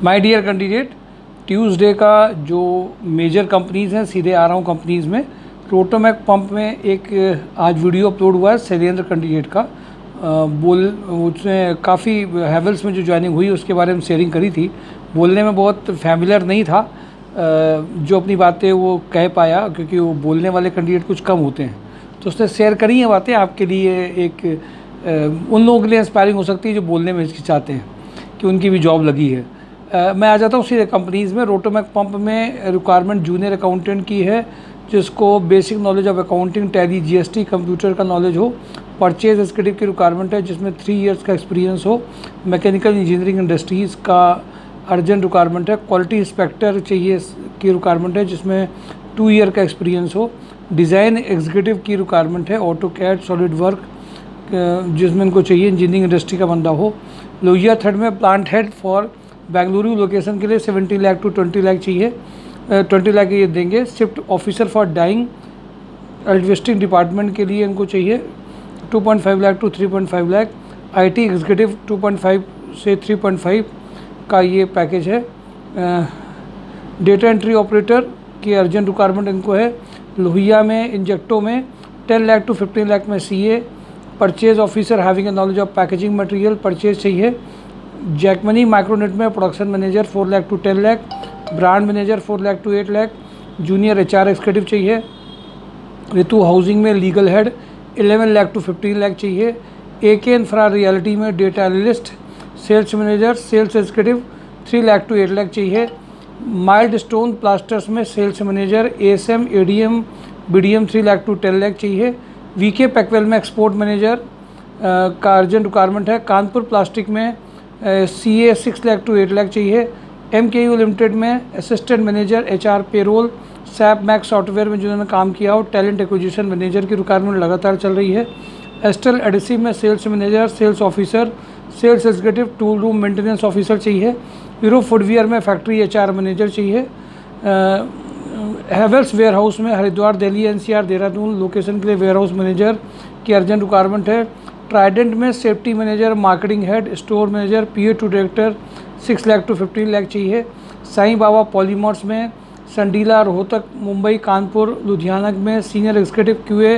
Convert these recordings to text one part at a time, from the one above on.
My dear candidate, Tuesday का जो major companies हैं, सीधे आ रहा हूँ कंपनीज़ में। रोटोमैक पंप में एक आज वीडियो अपलोड हुआ है शैलेंद्र कैंडिडेट का। उसने काफ़ी हैवेल्स में जो ज्वाइनिंग हुई उसके बारे में शेयरिंग करी थी। बोलने में बहुत फैमिलियर नहीं था, जो अपनी बातें वो कह पाया, क्योंकि वो बोलने वाले कैंडिडेट कुछ कम होते हैं। तो उसने शेयर करी हैं बातें आपके लिए, एक उन लोगों के लिए इंस्पायरिंग हो सकती है जो बोलने में हिचकिचाते हैं कि उनकी भी जॉब लगी है। मैं आ जाता हूँ सीधे कंपनीज़ में। रोटोमैक पंप में रिक्वायरमेंट जूनियर अकाउंटेंट की है, जिसको basic knowledge of accounting, tally, GST, computer का नॉलेज हो। परचेज एग्जीक्यूटिव की रिक्वायरमेंट है जिसमें 3 इयर्स का एक्सपीरियंस हो। मैकेनिकल इंजीनियरिंग इंडस्ट्रीज़ का अर्जेंट रिक्वायरमेंट है। क्वालिटी इंस्पेक्टर चाहिए की रिक्वायरमेंट है जिसमें 2 ईयर का एक्सपीरियंस हो। डिज़ाइन एग्जीक्यूटिव की रिक्वायरमेंट है। ऑटो कैड, सॉलिड वर्क जिसमें इनको चाहिए, इंजीनियरिंग इंडस्ट्री का बंदा हो। लोहिया थर्ड में plant head for Bengaluru location के लिए 70 लाख टू 20 लाख चाहिए। 20 लाख ये देंगे। Shift officer for dyeing adjusting department के लिए इनको चाहिए 2.5 lakh to 3.5 lakh. IT executive 2.5 से 3.5 का ये पैकेज है। डेटा एंट्री ऑपरेटर की अर्जेंट रिक्वायरमेंट इनको है। लोहिया में इंजेक्टो में 10 लाख टू 15 लाख में CA. Purchase officer having a knowledge of packaging material purchase चाहिए। जैकमनी माइक्रोनेट में production manager 4 lakh to 10 lakh. Brand manager 4 lakh to 8 lakh. Junior HR executive चाहिए। ऋतु हाउसिंग में legal head 11 lakh to 15 lakh चाहिए। AK इंफ्रा रियलिटी में data analyst, sales manager, sales executive 3 lakh to 8 lakh चाहिए। Milestone plasters में sales manager, ASM, ADM, BDM 3 lakh to 10 lakh चाहिए। VK Packwell में export manager का urgent requirement है। कानपुर प्लास्टिक में CA 6 लाख टू 8 लाख चाहिए। MKU लिमिटेड में assistant manager, HR, payroll, SAP Max software में जिन्होंने काम किया हो। टैलेंट एक्विजिशन मैनेजर की रिक्वायरमेंट लगातार चल रही है। एस्टल एडिसिव में sales manager, sales officer, sales executive, tool room maintenance officer चाहिए। यूरो फुटवियर में फैक्ट्री HR मैनेजर चाहिए। हैवेल्स वेयर हाउस में हरिद्वार, दिल्ली, NCR, देहरादून लोकेशन के लिए वेयर हाउस मैनेजर की अर्जेंट रिक्वायरमेंट है। ट्राइडेंट में safety manager, marketing head, store manager, PA to director 6 lakh to 15 lakh चाहिए। साईं बाबा पॉलीमर्स में संडीला, रोहतक, मुंबई, कानपुर, लुधियाना में senior executive QA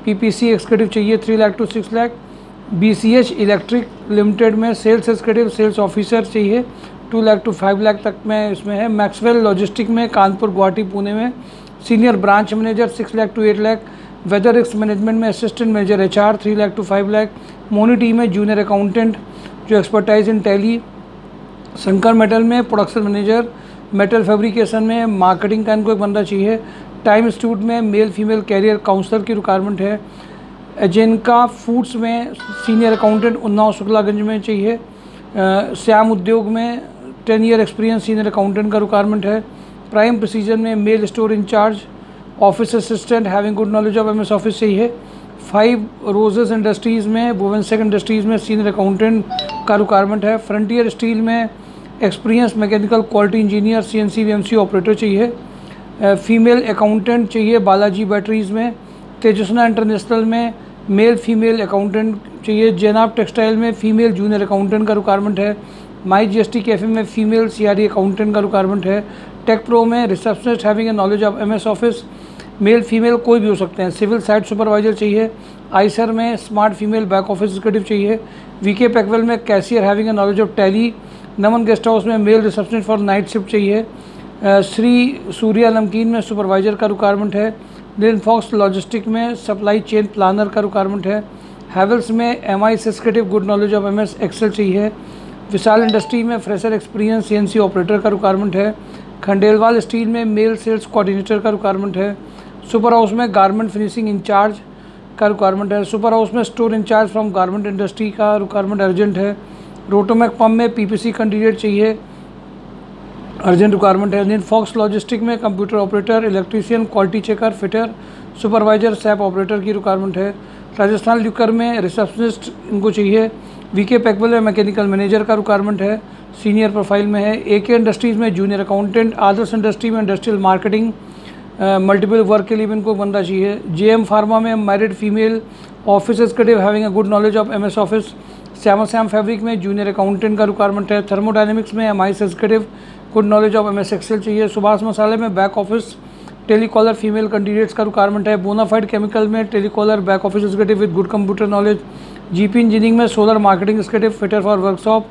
PPC executive चाहिए 3 lakh to 6 lakh. BCH electric limited में सेल्स एग्जीक्यूटिव, सेल्स ऑफिसर चाहिए 2 लाख टू 5 लाख तक में इसमें है। मैक्सवेल लॉजिस्टिक में कानपुर, गुवाहाटी, पुणे में senior branch manager 6 lakh to 8 lakh. Weather risk management में assistant manager HR 3 lakh to 5 lakh. मोनिटी में जूनियर अकाउंटेंट जो expertise in Tally. Shankar metal में प्रोडक्शन मैनेजर। मेटल फैब्रिकेशन में मार्केटिंग का इनको एक बंदा चाहिए। टाइम इंस्टीट्यूट में मेल फीमेल कैरियर काउंसलर की रिक्वायरमेंट है। एजेंका फूड्स में सीनियर अकाउंटेंट उन्नाव शुक्लागंज में चाहिए। श्याम उद्योग में 10 ईयर एक्सपीरियंस सीनियर अकाउंटेंट का रिक्वायरमेंट है। प्राइम प्रिसीजन में male store incharge, office assistant having good knowledge of MS office चाहिए। 5 रोजेस इंडस्ट्रीज़ में, भुवनसेक इंडस्ट्रीज़ में सीनियर अकाउंटेंट का रिक्वायरमेंट है। फ्रंटियर स्टील में experience mechanical quality engineer, CNC VMC operator चाहिए। फीमेल अकाउंटेंट चाहिए बालाजी बैटरीज़ में। तेजस्ना इंटरनेशनल में मेल फीमेल अकाउंटेंट चाहिए। जेनाब टेक्सटाइल में फीमेल जूनियर अकाउंटेंट का रिक्वायरमेंट है। माई GST कैफे में फीमेल CRE अकाउंटेंट का रिक्वायरमेंट है। टेक प्रो में receptionist having a knowledge of MS office, male female कोई भी हो सकते हैं। सिविल साइट सुपरवाइजर चाहिए। आइसर में smart female back office executive चाहिए। VK पैकवेल में cashier having a knowledge of Tally. Naman guest house में male receptionist for night shift चाहिए। श्री सूर्या नमकीन में सुपरवाइजर का रिक्वायरमेंट है। लिनफॉक्स लॉजिस्टिक में सप्लाई चेन प्लानर का रिक्वायरमेंट है। हैवेल्स में MI executive good knowledge of MS Excel चाहिए। विशाल इंडस्ट्री में फ्रेशर एक्सपीरियंस CNC ऑपरेटर का रिक्वायरमेंट है। खंडेलवाल स्टील में मेल सेल्स कोऑर्डिनेटर का रिक्वायरमेंट है। सुपर हाउस में गारमेंट फिनिशिंग इंचार्ज का रिक्वायरमेंट है। सुपर हाउस में store incharge from garment industry का रिक्वायरमेंट अर्जेंट है। रोटोमैक पंप में PPC कैंडिडेट चाहिए, अर्जेंट रिक्वायरमेंट है। लिनफॉक्स लॉजिस्टिक में computer operator, electrician, quality checker, fitter, supervisor, SAP operator की रिक्वायरमेंट है। राजस्थान ल्यूकर में रिसेप्शनिस्ट इनको चाहिए। VK पैकवेल में मैकेनिकल मैनेजर का रिक्वायरमेंट है, सीनियर प्रोफाइल में है। AK इंडस्ट्रीज़ में जूनियर अकाउंटेंट। आदर्श इंडस्ट्री में इंडस्ट्रियल मार्केटिंग मल्टीपल वर्क के लिए भी इनको बंदा चाहिए। JM फार्मा में married female office executive having a good knowledge of MS office. Shyama Shyam fabric में जूनियर अकाउंटेंट का रिक्वायरमेंट है। थर्मोडायनेमिक्स में MIS executive, good knowledge of MS Excel चाहिए। सुभाष मसाले में back office telecaller female candidates का रिक्वायरमेंट है। बोनाफाइड केमिकल में telecaller back office executive with good computer knowledge. GP engineering में solar marketing executive fitter for workshop,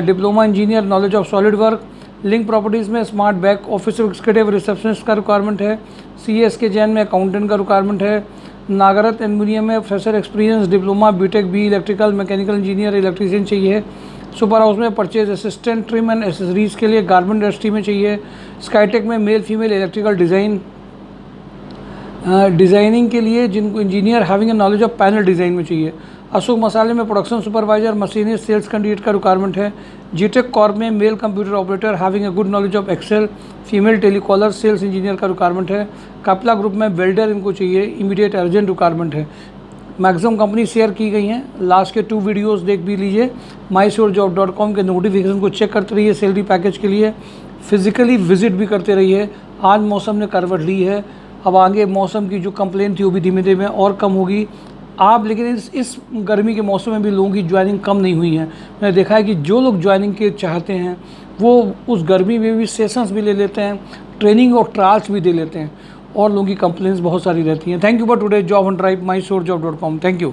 diploma engineer knowledge of solid work. Link properties में smart back office executive receptionist का requirement है। CS K Jain में accountant का requirement है। नागरत aluminium में fresher experience diploma BTech B electrical mechanical engineer electrician चाहिए। Super house में purchase assistant trim and accessories के लिए गारमेंट इंडस्ट्री में चाहिए। स्काईटेक में मेल फीमेल इलेक्ट्रिकल डिज़ाइनिंग के लिए जिनको engineer having a knowledge of panel design में चाहिए। अशोक मसाले में production supervisor machinist sales candidate का रिक्वायरमेंट है। जीटेक कॉर्प में male computer operator having a good knowledge of Excel female telecaller sales engineer का रिक्वायरमेंट है। कापला ग्रुप में वेल्डर इनको चाहिए, इमीडिएट अर्जेंट रिक्वायरमेंट है। मैक्सिमम कंपनी शेयर की गई हैं, लास्ट के 2 वीडियोस देख भी लीजिए। mysurejob.com के नोटिफिकेशन को चेक करते रहिए। सैलरी पैकेज के लिए फिजिकली विजिट भी करते रहिए। आज मौसम ने करवट ली है, अब आगे मौसम की जो कंप्लेन थी वो भी धीमे धीमे और कम होगी। आप लेकिन इस गर्मी के मौसम में भी लोगों की ज्वाइनिंग कम नहीं हुई है। मैंने देखा है कि जो लोग ज्वाइनिंग के चाहते हैं वो उस गर्मी में भी सेशंस भी ले लेते हैं, ट्रेनिंग और ट्रायल्स भी दे लेते हैं, और लोगों की कंप्लेंट्स बहुत सारी रहती हैं। Thank you for today job on drive mysurejob.com। Thank you.